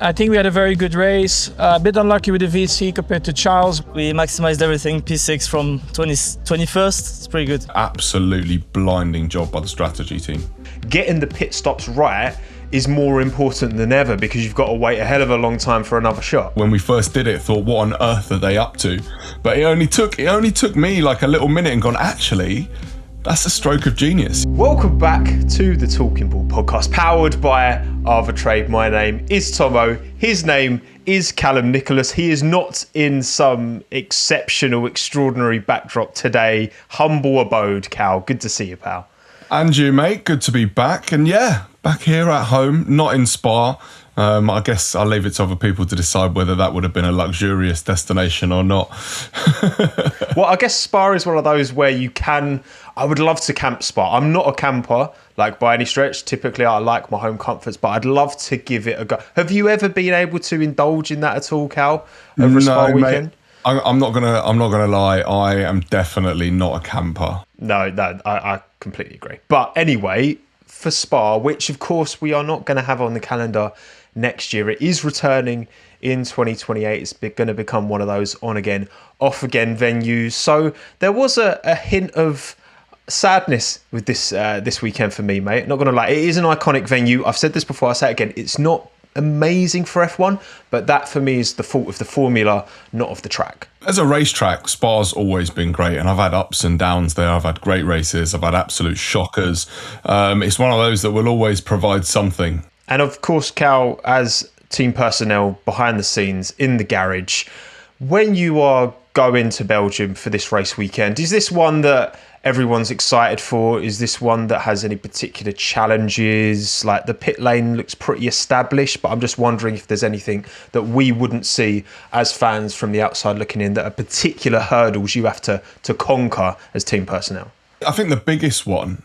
I think we had a very good race. A bit unlucky with the VC compared to Charles. We maximized everything, P6 from 21st. It's pretty good. Absolutely blinding job by the strategy team. Getting the pit stops right is more important than ever because you've got to wait a hell of a long time for another shot. When we first did it, thought, what on earth are they up to? But it only took me like a little minute and gone, actually, that's a stroke of genius. Welcome back to the Talking Ball podcast, powered by Arbitrade. My name is Tomo. His name is Calum Nicholas. He is not in some exceptional, extraordinary backdrop today. Humble abode, Cal. Good to see you, pal. And you, mate. Good to be back. And yeah, back here at home, not in Spa. I guess I'll leave it to other people to decide whether that would have been a luxurious destination or not. Well, I guess Spa is one of those where I would love to camp Spa. I'm not a camper, like by any stretch. Typically, I like my home comforts, but I'd love to give it a go. Have you ever been able to indulge in that at all, Cal, over a Spa weekend? Mate, I'm not gonna lie. I am definitely not a camper. No, I completely agree. But anyway, for Spa, which of course we are not going to have on the calendar next year, it is returning in 2028. It's going to become one of those on again, off again venues. So there was a hint of sadness with this weekend for me, mate. Not going to lie, it is an iconic venue. I've said this before, I'll say it again. It's not amazing for F1, but that for me is the fault of the formula, not of the track. As a racetrack, Spa's always been great, and I've had ups and downs there. I've had great races, I've had absolute shockers. It's one of those that will always provide something. And of course, Cal, as team personnel behind the scenes in the garage, when you are going to Belgium for this race weekend, is this one that everyone's excited for? Is this one that has any particular challenges? Like, the pit lane looks pretty established, but I'm just wondering if there's anything that we wouldn't see as fans from the outside looking in that are particular hurdles you have to conquer as team personnel. I think the biggest one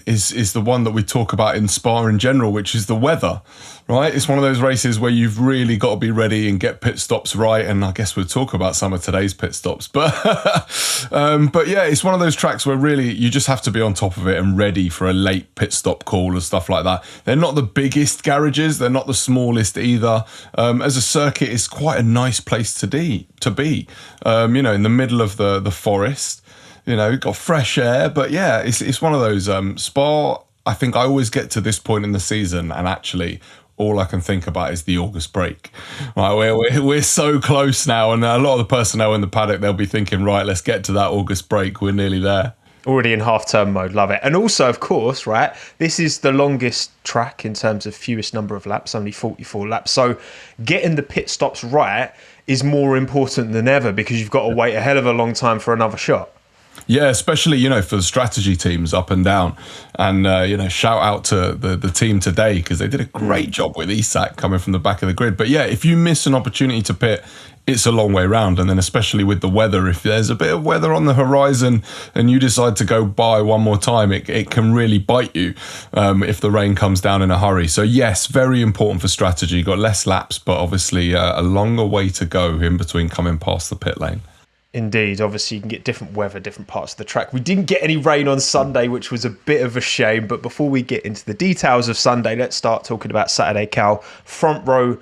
is the one that we talk about in Spa in general, which is the weather, right? It's one of those races where you've really got to be ready and get pit stops right. And I guess we'll talk about some of today's pit stops. But yeah, it's one of those tracks where really you just have to be on top of it and ready for a late pit stop call and stuff like that. They're not the biggest garages. They're not the smallest either. As a circuit, it's quite a nice place to be, in the middle of the forest. Got fresh air, but yeah, it's one of those Spa. I think I always get to this point in the season, and actually, all I can think about is the August break. Right, we're so close now, and a lot of the personnel in the paddock, they'll be thinking, right, let's get to that August break. We're nearly there. Already in half-term mode, love it. And also, of course, right, this is the longest track in terms of fewest number of laps, only 44 laps. So getting the pit stops right is more important than ever because you've got to wait a hell of a long time for another shot. Yeah, especially, for the strategy teams up and down. And, shout out to the team today because they did a great job with Isack coming from the back of the grid. But yeah, if you miss an opportunity to pit, it's a long way round. And then especially with the weather, if there's a bit of weather on the horizon and you decide to go by one more time, it can really bite you if the rain comes down in a hurry. So yes, very important for strategy. You've got less laps, but obviously a longer way to go in between coming past the pit lane. Indeed, obviously you can get different weather, different parts of the track. We didn't get any rain on Sunday, which was a bit of a shame. But before we get into the details of Sunday, let's start talking about Saturday, Cal. Front row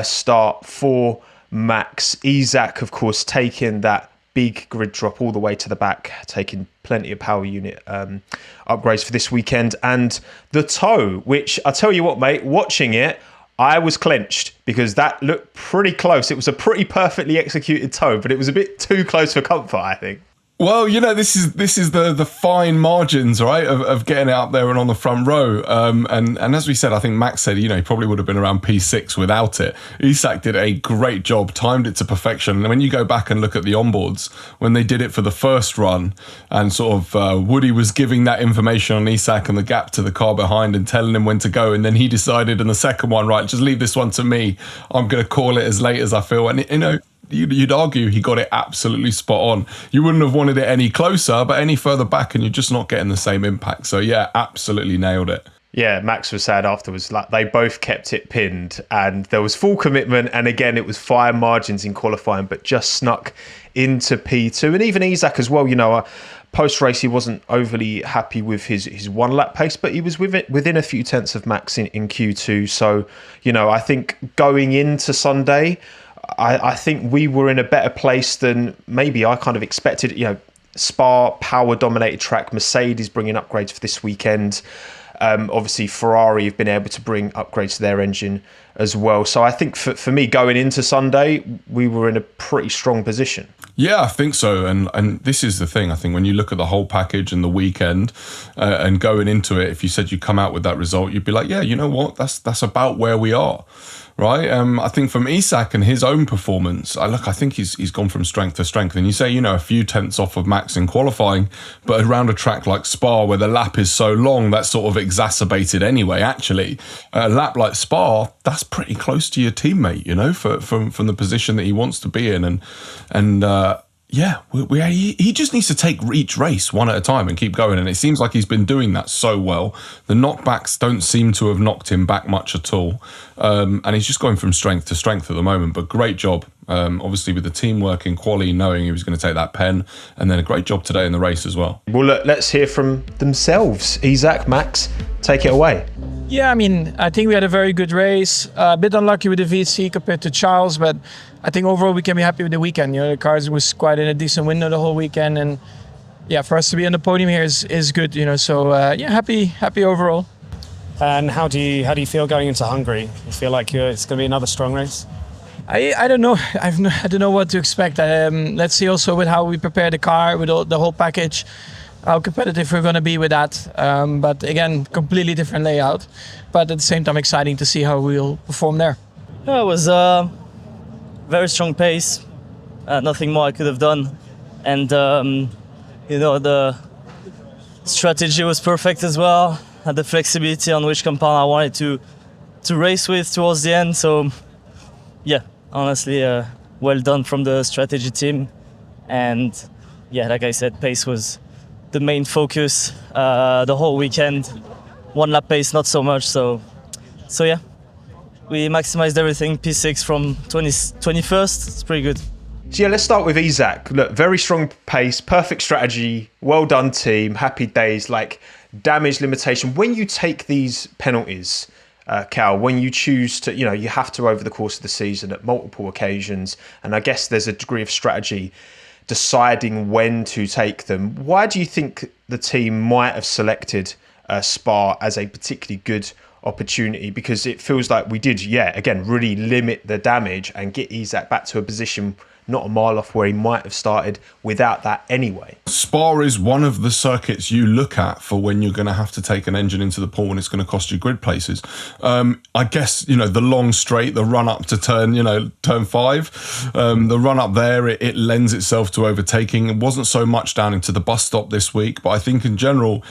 start for Max. Isack, of course, taking that big grid drop all the way to the back, taking plenty of power unit upgrades for this weekend. And the toe, which I tell you what, mate, watching it, I was clenched because that looked pretty close. It was a pretty perfectly executed toe, but it was a bit too close for comfort, I think. Well, this is the fine margins, right, of getting it up there and on the front row. And as we said, I think Max said, he probably would have been around P6 without it. Isack did a great job, timed it to perfection. And when you go back and look at the onboards, when they did it for the first run and sort of Woody was giving that information on Isack and the gap to the car behind and telling him when to go. And then he decided in the second one, right, just leave this one to me. I'm going to call it as late as I feel. And, you'd argue he got it absolutely spot on. You wouldn't have wanted it any closer, but any further back and you're just not getting the same impact. So yeah, absolutely nailed it. Yeah, Max was sad afterwards. Like, they both kept it pinned and there was full commitment. And again, it was fine margins in qualifying, but just snuck into P2. And even Isack as well, Post-race, he wasn't overly happy with his one-lap pace, but he was within a few tenths of Max in Q2. So, I think going into Sunday, I think we were in a better place than maybe I kind of expected. Spa, power-dominated track, Mercedes bringing upgrades for this weekend. Obviously, Ferrari have been able to bring upgrades to their engine as well. So I think for me, going into Sunday, we were in a pretty strong position. Yeah, I think so. And this is the thing. I think when you look at the whole package and the weekend and going into it, if you said you come out with that result, you'd be like, yeah, you know what? That's about where we are. Right. I think from Isack and his own performance, I think he's gone from strength to strength. And you say, a few tenths off of Max in qualifying, but around a track like Spa, where the lap is so long, that's sort of exacerbated anyway. Actually, a lap like Spa, that's pretty close to your teammate, from the position that he wants to be in. He just needs to take each race one at a time and keep going. And it seems like he's been doing that so well. The knockbacks don't seem to have knocked him back much at all. And he's just going from strength to strength at the moment. But great job, obviously, with the teamwork in quali, knowing he was going to take that pen. And then a great job today in the race as well. Well, look, let's hear from themselves. Isack, Max, take it away. Yeah, I think we had a very good race. A bit unlucky with the VC compared to Charles, but I think overall we can be happy with the weekend. The cars was quite in a decent window the whole weekend, and yeah, for us to be on the podium here is good. So happy overall. And how do you feel going into Hungary? You feel like it's going to be another strong race? I don't know. I don't know what to expect. Let's see also with how we prepare the car with the whole package, how competitive we're going to be with that. But again, completely different layout. But at the same time, exciting to see how we'll perform there. Yeah, it was very strong pace. Nothing more I could have done. And, the strategy was perfect as well. Had the flexibility on which compound I wanted to race with towards the end. So, yeah, honestly, well done from the strategy team. And, yeah, like I said, pace was the main focus the whole weekend. One lap pace, not so much. So yeah, we maximized everything. P6 from 21st. It's pretty good. So yeah, let's start with Isack. Look, very strong pace, perfect strategy, well done team, happy days, like damage limitation. When you take these penalties, Cal, when you choose to, you have to over the course of the season at multiple occasions, and I guess there's a degree of strategy deciding when to take them. Why do you think the team might have selected Spa as a particularly good opportunity? Because it feels like we did, again, really limit the damage and get Isack back to a position not a mile off where he might have started without that anyway. Spa is one of the circuits you look at for when you're going to have to take an engine into the pool and it's going to cost you grid places. I guess, the long straight, the run up to turn 5, the run up there, it lends itself to overtaking. It wasn't so much down into the bus stop this week, but I think in general,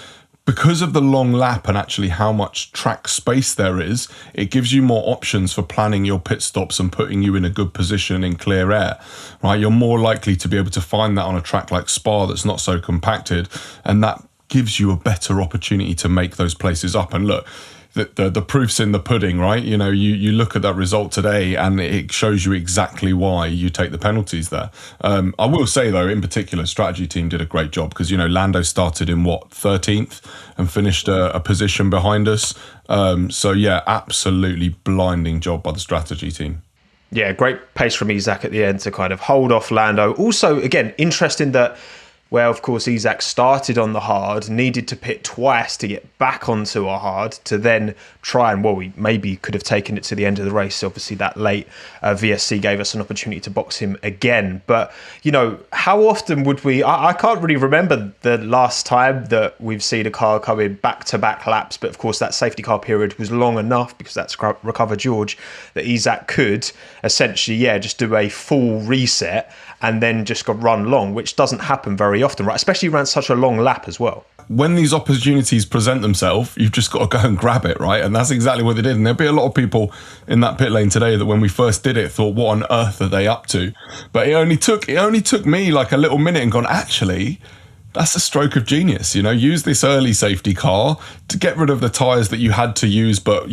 because of the long lap and actually how much track space there is, it gives you more options for planning your pit stops and putting you in a good position in clear air, right? You're more likely to be able to find that on a track like Spa that's not so compacted, and that gives you a better opportunity to make those places up. And look, the proof's in the pudding, right? You look at that result today and it shows you exactly why you take the penalties there. I will say though, in particular, strategy team did a great job because, Lando started in 13th and finished a position behind us. So yeah, absolutely blinding job by the strategy team. Yeah, great pace from Isack at the end to kind of hold off Lando. Also, again, interesting that where, of course, Isack started on the hard, needed to pit twice to get back onto a hard, to then try and, we maybe could have taken it to the end of the race. Obviously, that late VSC gave us an opportunity to box him again. But, how often would we... I can't really remember the last time that we've seen a car come in back-to-back laps. But, of course, that safety car period was long enough, because that's Recover George, that Isack could essentially, just do a full reset and then just got run long, which doesn't happen very often, right? Especially around such a long lap as well. When these opportunities present themselves, you've just got to go and grab it, right? And that's exactly what they did. And there'll be a lot of people in that pit lane today that when we first did it thought, what on earth are they up to? But it only took me like a little minute and gone, actually, That's a stroke of genius. Use this early safety car to get rid of the tyres that you had to use, but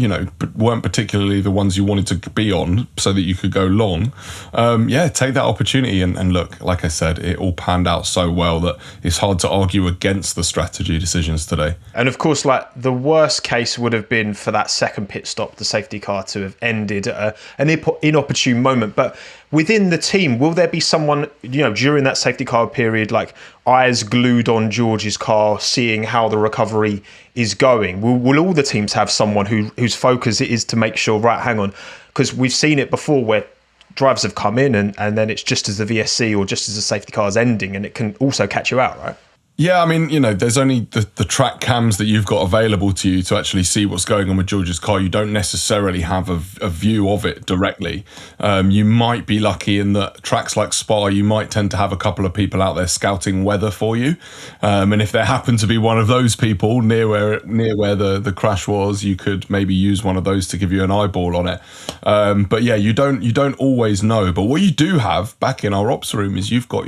weren't particularly the ones you wanted to be on, so that you could go long. Take that opportunity and look. Like I said, it all panned out so well that it's hard to argue against the strategy decisions today. And of course, like the worst case would have been for that second pit stop, the safety car to have ended at an inopportune moment. But within the team, will there be someone, during that safety car period, like eyes glued on George's car, seeing how the recovery is going? Will all the teams have someone whose focus it is to make sure, right, hang on, because we've seen it before where drivers have come in and then it's just as the VSC or just as the safety car is ending, and it can also catch you out, right? Yeah, I mean, there's only the track cams that you've got available to you to actually see what's going on with George's car. You don't necessarily have a view of it directly. You might be lucky in that tracks like Spa, you might tend to have a couple of people out there scouting weather for you. And if there happened to be one of those people near where the crash was, you could maybe use one of those to give you an eyeball on it. But yeah, you don't always know. But what you do have back in our ops room is you've got,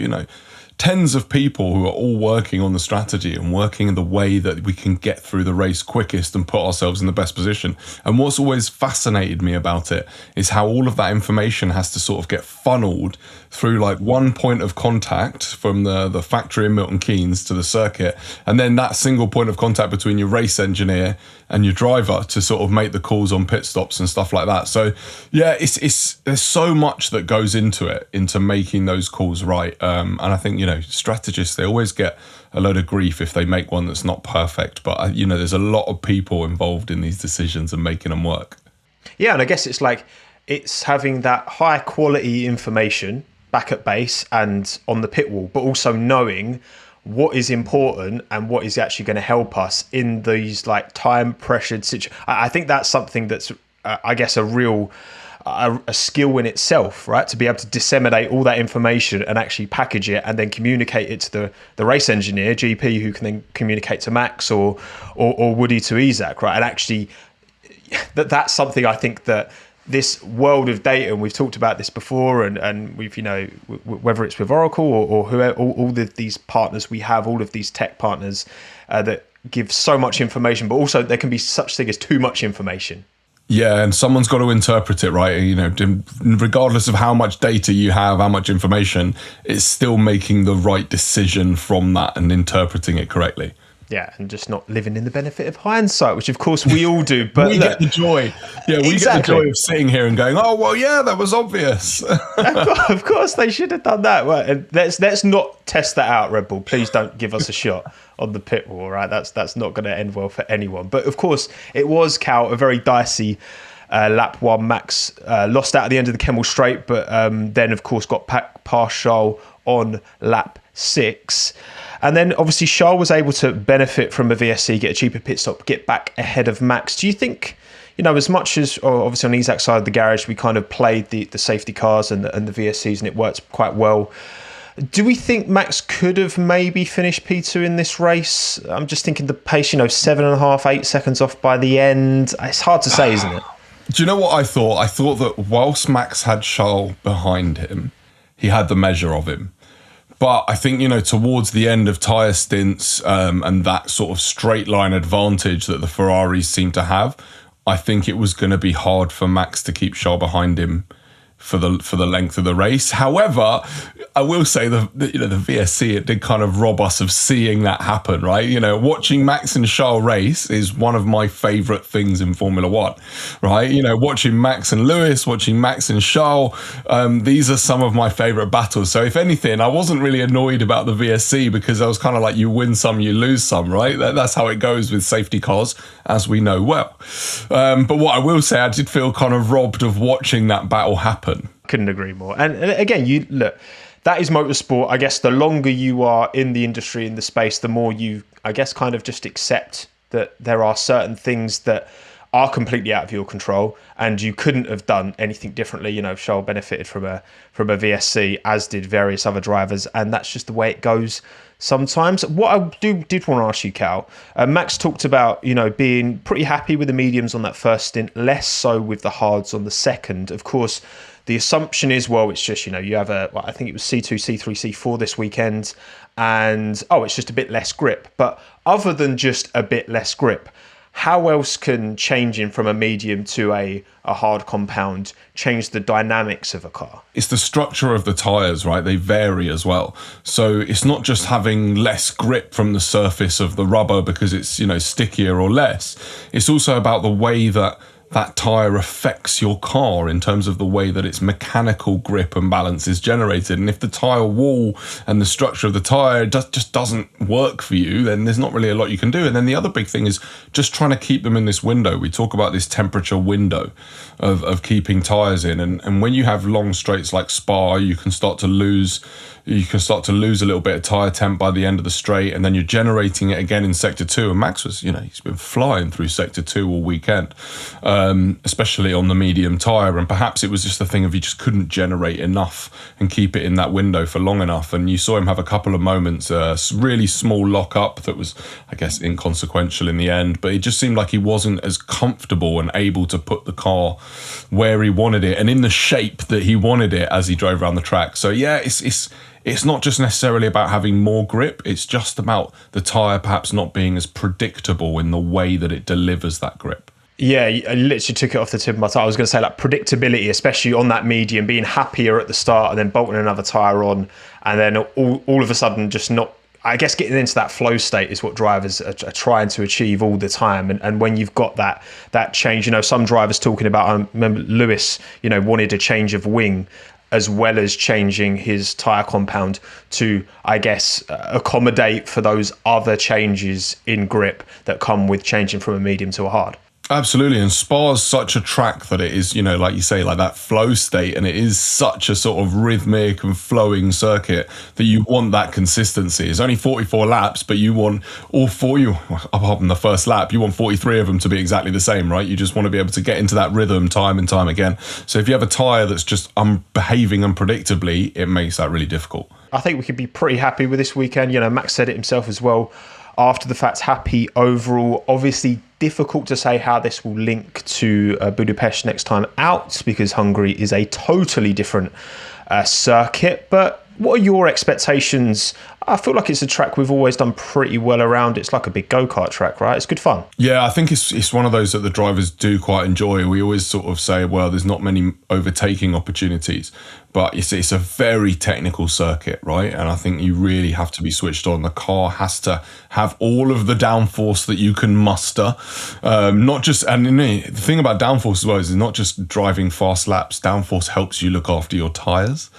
tens of people who are all working on the strategy and working in the way that we can get through the race quickest and put ourselves in the best position. And what's always fascinated me about it is how all of that information has to sort of get funneled through like one point of contact from the factory in Milton Keynes to the circuit, and then that single point of contact between your race engineer and your driver to sort of make the calls on pit stops and stuff like that. So yeah, it's there's so much that goes into making those calls right. And I think, strategists, they always get a load of grief if they make one that's not perfect. But, there's a lot of people involved in these decisions and making them work. Yeah, and I guess it's having that high quality information back at base and on the pit wall, but also knowing what is important and what is actually going to help us in these like time pressured situations. I think that's something that's, I guess, a skill in itself, right? To be able to disseminate all that information and actually package it and then communicate it to the race engineer, GP, who can then communicate to Max or Woody to Isack, right? And actually that's something I think that this world of data, and we've talked about this before, and we've, whether it's with Oracle or whoever, all of these partners we have, all of these tech partners that give so much information, but also there can be such thing as too much information. Yeah, and someone's got to interpret it, right? Regardless of how much data you have, how much information, it's still making the right decision from that and interpreting it correctly. Yeah, and just not living in the benefit of hindsight, which of course we all do. But we get the joy. Yeah, we get the joy of sitting here and going, "Oh, well, yeah, that was obvious." Of course, they should have done that. Right? And let's not test that out, Red Bull. Please don't give us a shot on the pit wall. Right? That's not going to end well for anyone. But of course, it was, Cal, a very dicey lap one. Max lost out at the end of the Kemmel Straight, but then of course got past Charles on lap 6. And then obviously Charles was able to benefit from a VSC, get a cheaper pit stop, get back ahead of Max. Do you think, as much as obviously on Isack's side of the garage, we kind of played the safety cars and the VSCs and it worked quite well, do we think Max could have maybe finished P2 in this race? I'm just thinking the pace, 7.5, 8 seconds off by the end. It's hard to say, isn't it? Do you know what I thought? I thought that whilst Max had Charles behind him, he had the measure of him. But I think, towards the end of tyre stints and that sort of straight line advantage that the Ferraris seem to have, I think it was going to be hard for Max to keep Charles behind him for the length of the race. However, I will say the VSC, it did kind of rob us of seeing that happen, right? Watching Max and Charles race is one of my favourite things in Formula One, right? Watching Max and Lewis, watching Max and Charles, these are some of my favourite battles. So if anything, I wasn't really annoyed about the VSC because I was kind of like, you win some, you lose some, right? That's how it goes with safety cars, as we know well. But what I will say, I did feel kind of robbed of watching that battle happen. Couldn't agree more. And again, you look, that is motorsport. I guess the longer you are in the industry, in the space, the more you, I guess, kind of just accept that there are certain things that are completely out of your control, and you couldn't have done anything differently. You know, Charles benefited from a VSC, as did various other drivers, and that's just the way it goes sometimes. What I did want to ask you, Cal, Max talked about, you know, being pretty happy with the mediums on that first stint, less so with the hards on the second. Of course, the assumption is, well, it's just, you know, you have I think it was C2, C3, C4 this weekend, and it's just a bit less grip. But other than just a bit less grip, how else can changing from a medium to a hard compound change the dynamics of a car? It's the structure of the tyres, right? They vary as well. So it's not just having less grip from the surface of the rubber because it's, you know, stickier or less. It's also about the way that tyre affects your car in terms of the way that its mechanical grip and balance is generated. And if the tyre wall and the structure of the tyre just doesn't work for you, then there's not really a lot you can do. And then the other big thing is just trying to keep them in this window. We talk about this temperature window of keeping tyres in. And when you have long straights like Spa, you can start to lose a little bit of tyre temp by the end of the straight, and then you're generating it again in sector 2. And Max was, you know, he's been flying through sector 2 all weekend, especially on the medium tyre. And perhaps it was just the thing of he just couldn't generate enough and keep it in that window for long enough. And you saw him have a couple of moments, really small lock up that was, I guess, inconsequential in the end, but it just seemed like he wasn't as comfortable and able to put the car where he wanted it and in the shape that he wanted it as he drove around the track. So yeah, it's not just necessarily about having more grip, it's just about the tyre perhaps not being as predictable in the way that it delivers that grip. Yeah, I literally took it off the tip of my tongue. I was going to say, like, predictability, especially on that medium, being happier at the start and then bolting another tyre on, and then all of a sudden just not, I guess getting into that flow state is what drivers are trying to achieve all the time. And when you've got that change, you know, some drivers talking about, I remember Lewis, you know, wanted a change of wing as well as changing his tyre compound to, I guess, accommodate for those other changes in grip that come with changing from a medium to a hard. Absolutely, and Spa's such a track that it is, you know, like you say, like that flow state, and it is such a sort of rhythmic and flowing circuit that you want that consistency. It's only 44 laps, but you want all four, apart from the first lap, you want 43 of them to be exactly the same, right? You just want to be able to get into that rhythm time and time again. So if you have a tyre that's just behaving unpredictably, it makes that really difficult. I think we could be pretty happy with this weekend. You know, Max said it himself as well after the fact, happy overall. Obviously, difficult to say how this will link to Budapest next time out, because Hungary is a totally different circuit. But what are your expectations? I feel like it's a track we've always done pretty well around. It's like a big go-kart track, right? It's good fun. Yeah, I think it's one of those that the drivers do quite enjoy. We always sort of say, well, there's not many overtaking opportunities, but it's a very technical circuit, right? And I think you really have to be switched on. The car has to have all of the downforce that you can muster. Not just, and the thing about downforce as well is not just driving fast laps. Downforce helps you look after your tyres,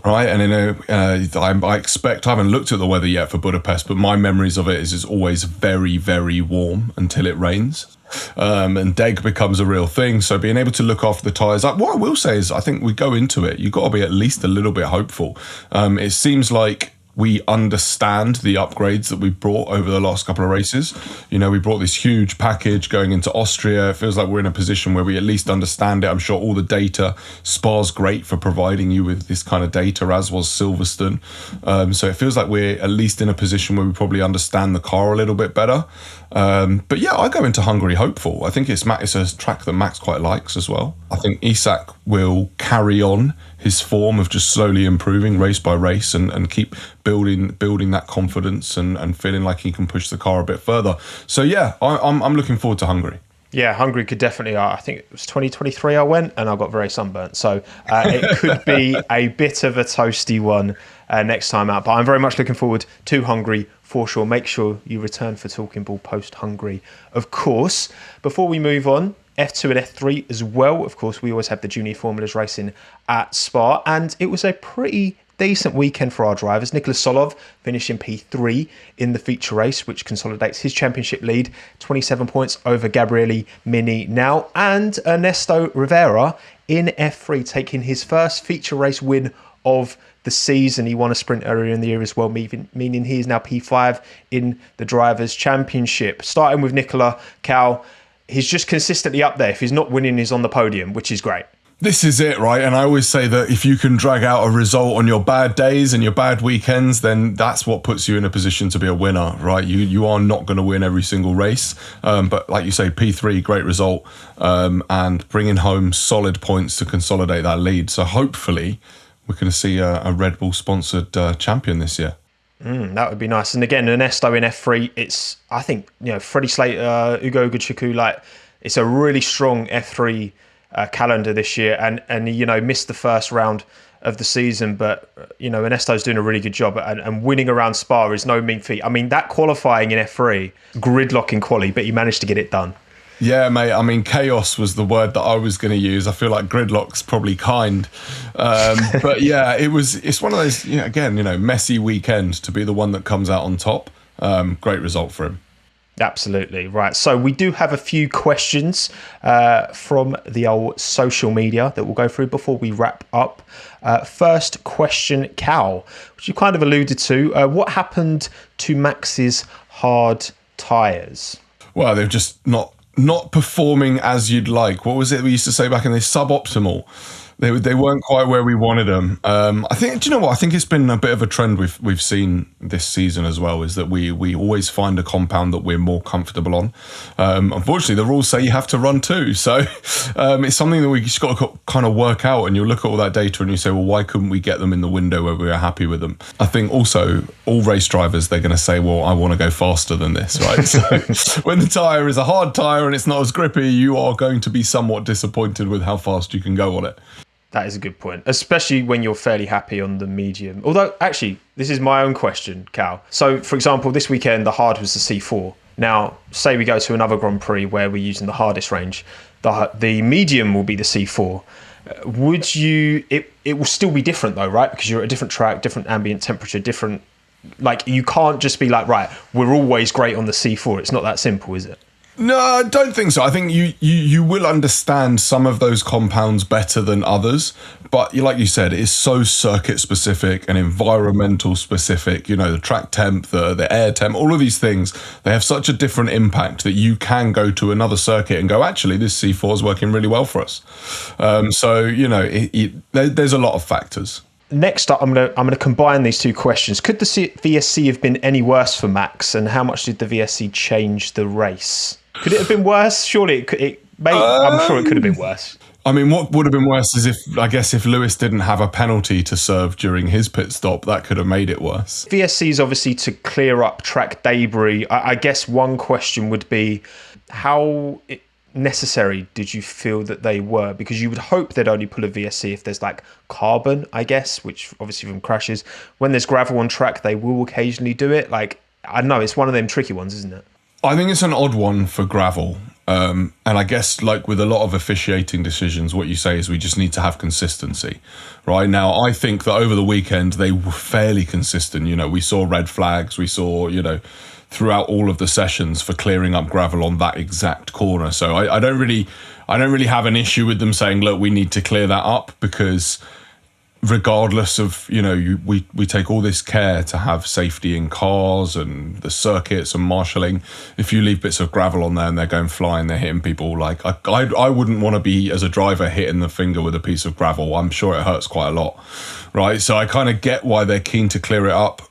right? And I expect, I haven't looked at the weather yet for Budapest, but my memories of it is it's always very, very warm until it rains. And deg becomes a real thing. So being able to look after the tyres, what I will say is I think we go into it, you've got to be at least a little bit hopeful. It seems like we understand the upgrades that we've brought over the last couple of races. You know, we brought this huge package going into Austria. It feels like we're in a position where we at least understand it. I'm sure all the data, Spa's great for providing you with this kind of data, as was Silverstone. So it feels like we're at least in a position where we probably understand the car a little bit better. But yeah, I go into Hungary hopeful. I think it's a track that Max quite likes as well. I think Isack will carry on his form of just slowly improving race by race and keep building that confidence and feeling like he can push the car a bit further. So yeah, I'm looking forward to Hungary. Yeah, Hungary could definitely, I think it was 2023 I went and I got very sunburnt. So it could be a bit of a toasty one next time out. But I'm very much looking forward to Hungary for sure. Make sure you return for Talking Ball post-Hungary, of course. Before we move on, F2 and F3 as well. Of course, we always have the junior formulas racing at Spa. And it was a pretty decent weekend for our drivers. Nicholas Solov finishing P3 in the feature race, which consolidates his championship lead, 27 points over Gabriele Mini now. And Ernesto Rivera in F3 taking his first feature race win of the season. He won a sprint earlier in the year as well, meaning he is now P5 in the Drivers' Championship. Starting with Nicola, Cal, he's just consistently up there. If he's not winning, he's on the podium, which is great. This is it, right? And I always say that if you can drag out a result on your bad days and your bad weekends, then that's what puts you in a position to be a winner, right? You are not going to win every single race. But like you say, P3, great result, and bringing home solid points to consolidate that lead. So hopefully we're going to see a Red Bull sponsored champion this year. That would be nice. And again, Ernesto in F3, it's, I think, Freddie Slater, Ugo Ugochukwu, like, it's a really strong F3 calendar this year, and missed the first round of the season, but Ernesto's doing a really good job, and winning around Spa is no mean feat. I mean, that qualifying in F3, gridlock in quali, but he managed to get it done. Yeah, mate. I mean, chaos was the word that I was going to use. I feel like gridlock's probably kind. But yeah, it's one of those, messy weekend to be the one that comes out on top. Great result for him. Absolutely. Right. So we do have a few questions from the old social media that we'll go through before we wrap up. First question, Cal, which you kind of alluded to. What happened to Max's hard tyres? Well, they're just not performing as you'd like. What was it we used to say back in the suboptimal? They weren't quite where we wanted them. I think, do you know what? I think it's been a bit of a trend we've seen this season as well, is that we always find a compound that we're more comfortable on. Unfortunately, the rules say you have to run two. So it's something that we just got to kind of work out, and you look at all that data and you say, well, why couldn't we get them in the window where we were happy with them? I think also all race drivers, they're going to say, well, I want to go faster than this, right? So when the tyre is a hard tyre and it's not as grippy, you are going to be somewhat disappointed with how fast you can go on it. That is a good point, especially when you're fairly happy on the medium. Although, actually, this is my own question, Cal. So, for example, this weekend, the hard was the C4. Now, say we go to another Grand Prix where we're using the hardest range. The medium will be the C4. Would you... It will still be different, though, right? Because you're at a different track, different ambient temperature, different... Like, you can't just be like, right, we're always great on the C4. It's not that simple, is it? No, I don't think so. I think you will understand some of those compounds better than others. But like you said, it's so circuit specific and environmental specific. The track temp, the air temp, all of these things, they have such a different impact that you can go to another circuit and go, actually, this C4 is working really well for us. There's a lot of factors. Next up, I'm gonna combine these two questions. Could the VSC have been any worse for Max, and how much did the VSC change the race? Could it have been worse? Surely I'm sure it could have been worse. I mean, what would have been worse is if Lewis didn't have a penalty to serve during his pit stop, that could have made it worse. VSC is obviously to clear up track debris. I guess one question would be, how necessary did you feel that they were? Because you would hope they'd only pull a VSC if there's like carbon, I guess, which obviously from crashes. When there's gravel on track, they will occasionally do it. Like, I don't know, it's one of them tricky ones, isn't it? I think it's an odd one for gravel. And I guess like with a lot of officiating decisions, what you say is we just need to have consistency. Right now, I think that over the weekend, they were fairly consistent. We saw red flags. We saw, throughout all of the sessions for clearing up gravel on that exact corner. So I don't really have an issue with them saying, look, we need to clear that up, because regardless of, we take all this care to have safety in cars and the circuits and marshalling. If you leave bits of gravel on there and they're going flying, they're hitting people, like I wouldn't want to be, as a driver, hitting the finger with a piece of gravel. I'm sure it hurts quite a lot, right? So I kind of get why they're keen to clear it up.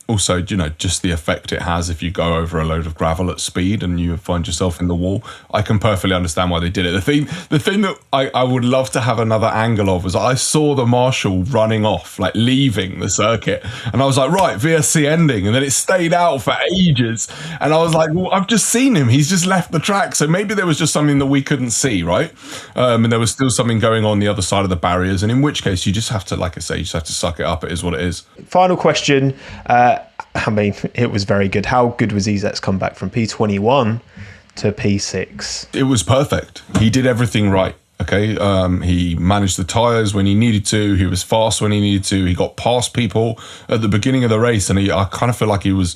Also, just the effect it has if you go over a load of gravel at speed and you find yourself in the wall. I can perfectly understand why they did it. The thing that I would love to have another angle of was I saw the marshal running off, like leaving the circuit, and I was like, right, VSC ending, and then it stayed out for ages, and I was like, well, I've just seen him, he's just left the track. So maybe there was just something that we couldn't see, right? And there was still something going on the other side of the barriers, and in which case you just have to, like I say, you just have to suck it up. It is what it is. Final question. It was very good. How good was Isack's comeback from P21 to P6? It was perfect. He did everything right. Okay, he managed the tyres when he needed to. He was fast when he needed to. He got past people at the beginning of the race, and I kind of feel like he was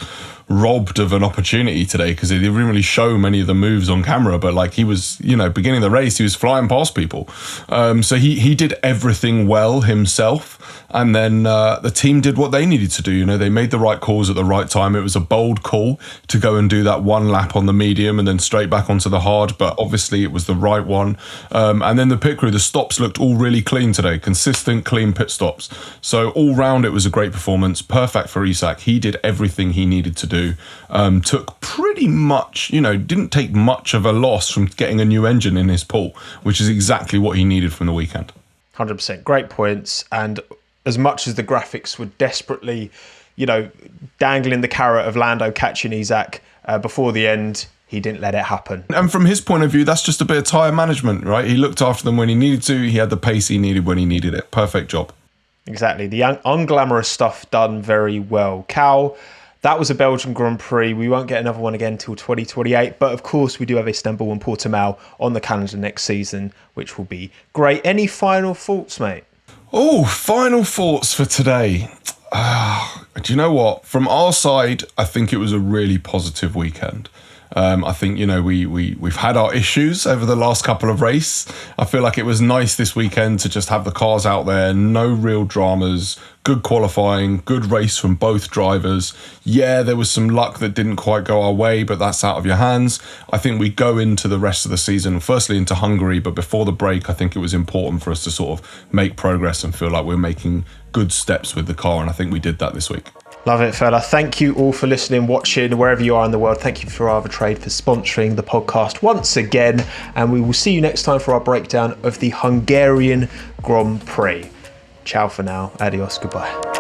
robbed of an opportunity today because he didn't really show many of the moves on camera, but like he was, beginning of the race, he was flying past people. So he did everything well himself. And then the team did what they needed to do. They made the right calls at the right time. It was a bold call to go and do that one lap on the medium and then straight back onto the hard, but obviously it was the right one. And then the pit crew, the stops looked all really clean today, consistent, clean pit stops. So all round it was a great performance, perfect for Isack. He did everything he needed to do. Took pretty much, didn't take much of a loss from getting a new engine in his pool, which is exactly what he needed from the weekend. 100%. Great points. And as much as the graphics were desperately, dangling the carrot of Lando catching Isack before the end, he didn't let it happen. And from his point of view, that's just a bit of tyre management, right? He looked after them when he needed to. He had the pace he needed when he needed it. Perfect job. Exactly. The unglamorous stuff done very well. Cal, that was a Belgian Grand Prix. We won't get another one again until 2028. But of course, we do have Istanbul and Portimao on the calendar next season, which will be great. Any final thoughts, mate? Oh, final thoughts for today. Do you know what? From our side, I think it was a really positive weekend. I think, we've had our issues over the last couple of races. I feel like it was nice this weekend to just have the cars out there, no real dramas, good qualifying, good race from both drivers. Yeah, there was some luck that didn't quite go our way, but that's out of your hands. I think we go into the rest of the season, firstly into Hungary, but before the break, I think it was important for us to sort of make progress and feel like we're making good steps with the car, and I think we did that this week. Love it, fella. Thank you all for listening, watching, wherever you are in the world. Thank you for Ferrari Trade for sponsoring the podcast once again. And we will see you next time for our breakdown of the Hungarian Grand Prix. Ciao for now. Adios. Goodbye.